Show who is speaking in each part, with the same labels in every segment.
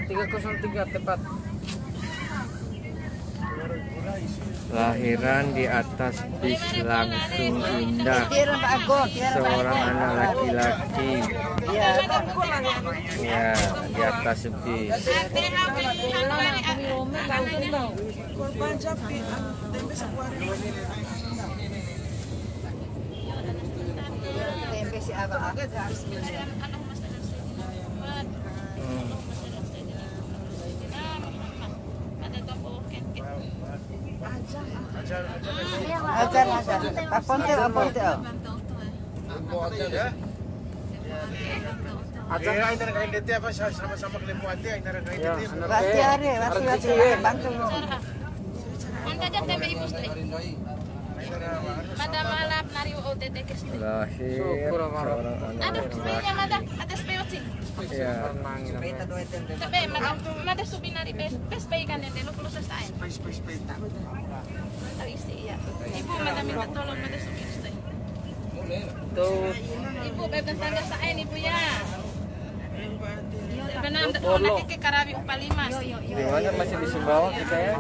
Speaker 1: 303 tepat.
Speaker 2: Lahiran di atas bis langsung indah. Seorang anak laki-laki. Ya, di atas bis.
Speaker 3: Ajar. Aponte.
Speaker 1: Ajar antara kain dete apa sama-sama kelimpu ante antara kain dete.
Speaker 3: Wasi bantu.
Speaker 4: Anda aja tempe ibu stay. Mada malap nari OTT kesini.
Speaker 2: Lahir seorang anak
Speaker 4: Ada
Speaker 2: laki-laki.
Speaker 4: sepenya mada, ada sepenya sih.
Speaker 2: Ya,
Speaker 4: Tapi mada subinari pes ikan yang dulu perlu selesai. Terisi ya. Ibu mada minta tolong mada subin stay.
Speaker 1: Tuh,
Speaker 4: Ibu bebas tangga saya ibu ya. Benar nak ke Karawi Upalima sih.
Speaker 2: di mana masih di Sumbawa kita ya?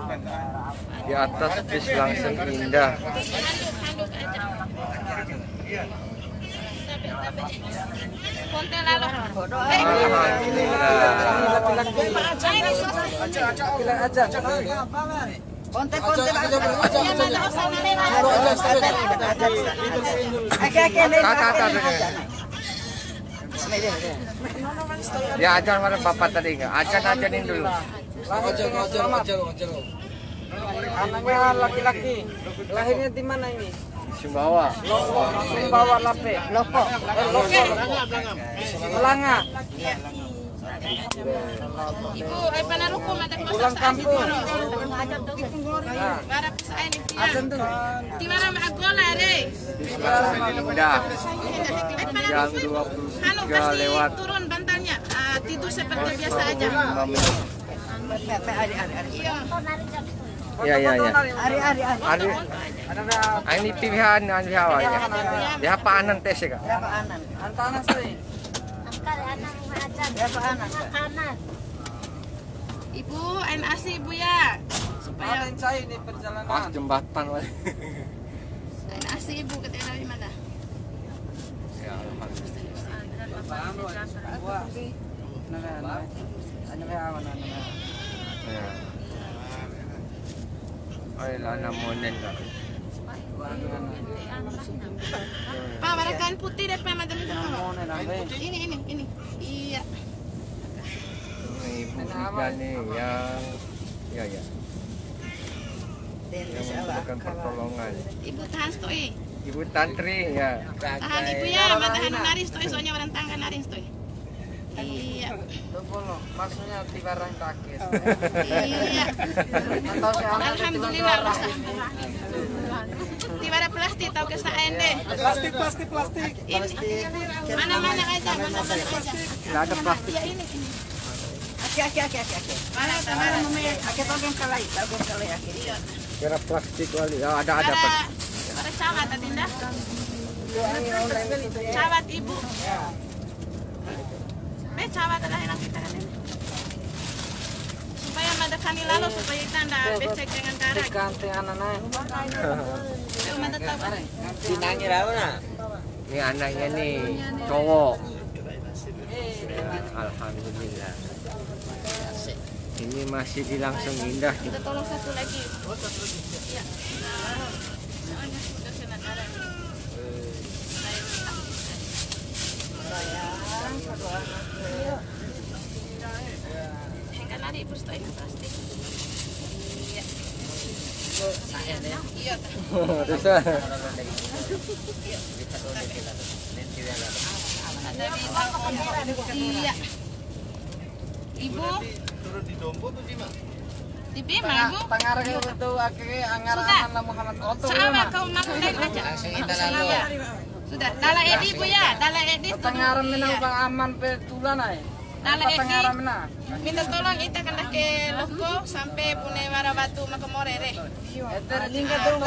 Speaker 2: Di atas bis langsung indah.
Speaker 4: Handuk aja. Konte lalu.
Speaker 3: Ponte.
Speaker 2: Ya ajar mana bapak tadi nggak? Ajarin dulu.
Speaker 1: anaknya laki-laki. Lahirnya di mana ini?
Speaker 2: Sumbawa.
Speaker 1: Sumbawa Lape.
Speaker 3: Loko.
Speaker 1: Melanga.
Speaker 4: Ibu, ay panaruko mada
Speaker 1: Pulang kampung.
Speaker 4: Para saya ibu ya.
Speaker 1: Ajan tuh.
Speaker 4: Di mana maagola re?
Speaker 2: Bis langsung indah. Jam
Speaker 4: Anu
Speaker 2: 23
Speaker 4: pasti
Speaker 2: lewat
Speaker 4: turun bantalnya. Tidur seperti biasa aja.
Speaker 2: 5 menit.
Speaker 4: Iya.
Speaker 2: Ya.
Speaker 3: Ari.
Speaker 2: Ada ini pilihan anu hawa ya. Dia apaanan tes ya kak?
Speaker 3: Berapa anak?
Speaker 1: Antana sih.
Speaker 3: Berapa anak?
Speaker 4: Ibu, NAC ibu ya. Supaya
Speaker 1: Ada saya ini perjalanan.
Speaker 2: Pas jembatan wah.
Speaker 4: NAC ibu ketika dari mana?
Speaker 2: Ya alhamdulillah.
Speaker 1: Wah.
Speaker 2: Ya. Ay lana monen kak.
Speaker 4: Pak, marakan putih deh Pak, madam itu Pak. Ini. Iya.
Speaker 2: Ibu kita nih yang ya yang membutuhkan pertolongan.
Speaker 4: Ibu tahan stoi.
Speaker 2: Ibu tantri ya.
Speaker 4: Tahan ibu ya, matahan nari stoi soalnya orang tangga nari stoi. Iya.
Speaker 1: Maksudnya tiba orang takis.
Speaker 4: Iya. Alhamdulillah Ustaz. Tiba ada plastik tahu ke saya deh.
Speaker 1: Plastik.
Speaker 4: Ini mana aja.
Speaker 2: Tidak ada plastik.
Speaker 4: Ya ini.
Speaker 3: Aki.
Speaker 4: Mana namanya?
Speaker 3: Aki togem kalai.
Speaker 4: Iya.
Speaker 2: Kira plastik wali. Ya, ada
Speaker 4: Para cawat tadi dah. Cawat ibu. Cawat adalah yang kita kan ini. Supaya mada kami lalu supaya kita ndak becek dengan darah.
Speaker 1: Ganti anak-anak.
Speaker 4: Kalau mada tahu.
Speaker 1: Sinangnya rawa na.
Speaker 2: Ini anaknya nih cowok. Ya, alhamdulillah. Ini masih di langsung indah.
Speaker 4: Kita tolong satu lagi. Iya. Soalnya sudah kena darah. Hingga nari ibu stoi plastik. Iya. Iya.
Speaker 2: Terus
Speaker 4: Ada bintang. Iya. Ibu.
Speaker 1: Turun di Dombo tuh di mana?
Speaker 4: Di Bima ibu.
Speaker 1: Tangarang itu akhirnya anggaran
Speaker 4: Sudah.
Speaker 1: Muhammad Oto.
Speaker 4: Sama kau nakutin aja. Iya. Sudah. Dala edi ibu ya. Dala edi.
Speaker 1: Tangaran menang bang aman petulan ay.
Speaker 4: Dala edi.
Speaker 1: Tangaran menang.
Speaker 4: Minta tolong kita kena ke loko sampai pune warabatu makamore re.
Speaker 1: Eter lingga tuh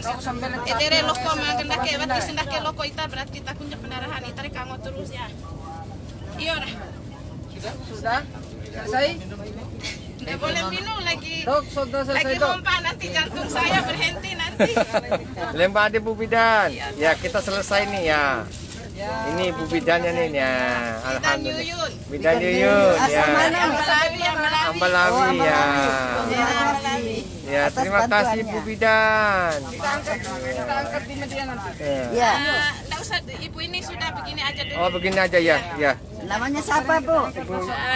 Speaker 1: kau sampai
Speaker 4: Etere loko maganda ke bati sindak ke loko ita berarti kita kunjak pendarahan ita kamu terus ya. Iya dah.
Speaker 1: sudah. Selesai?
Speaker 4: Tidak boleh minum lagi.
Speaker 1: Dok, sudah
Speaker 4: Lagi
Speaker 1: selesai dok.
Speaker 4: pompa nanti jantung saya berhenti nanti.
Speaker 2: Lembah ada Bu Bidan. Ya, kita selesai nih ya. Ini Bu Bidannya nih ya. Alhamdulillah.
Speaker 4: Yuyun.
Speaker 2: Bidan Yuyun ya.
Speaker 4: Ambalawi, Ambalawi.
Speaker 2: Ambalawi ya.
Speaker 4: Ya, Ambalawi.
Speaker 2: Ya, terima kasih Bu Bidan.
Speaker 1: Kita angkat di media nanti.
Speaker 2: Ya.
Speaker 4: Nggak usah, ibu ini sudah begini aja dulu.
Speaker 2: Oh, begini aja ya. Ya.
Speaker 3: Namanya siapa, Bu?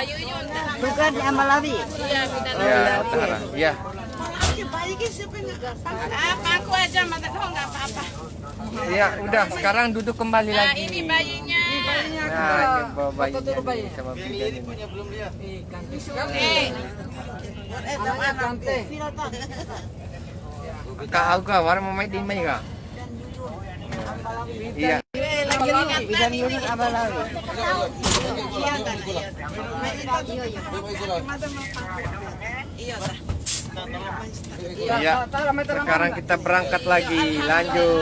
Speaker 4: Yuyun.
Speaker 3: Bukan di Ambalawi.
Speaker 4: Iya, Bidan.
Speaker 2: Ya, Utara. Ya.
Speaker 4: Apa aku aja, mata oh nggak apa-apa.
Speaker 2: Ya, udah sekarang duduk kembali
Speaker 4: Nah,
Speaker 2: lagi.
Speaker 4: ini bayinya.
Speaker 2: Nah, ini bawa
Speaker 1: Foto dulu
Speaker 2: bayinya
Speaker 1: bayi.
Speaker 2: nih sama Bidan ini.
Speaker 1: Ih, cantik sekali.
Speaker 4: Eh,
Speaker 1: Anaknya cantik.
Speaker 2: Kak Alga, warna mau main di mana kak? Iya.
Speaker 3: Bidan Yunus Ambalawi.
Speaker 4: iya kan, iya.
Speaker 2: Iya. Sekarang kita berangkat lagi, lanjut.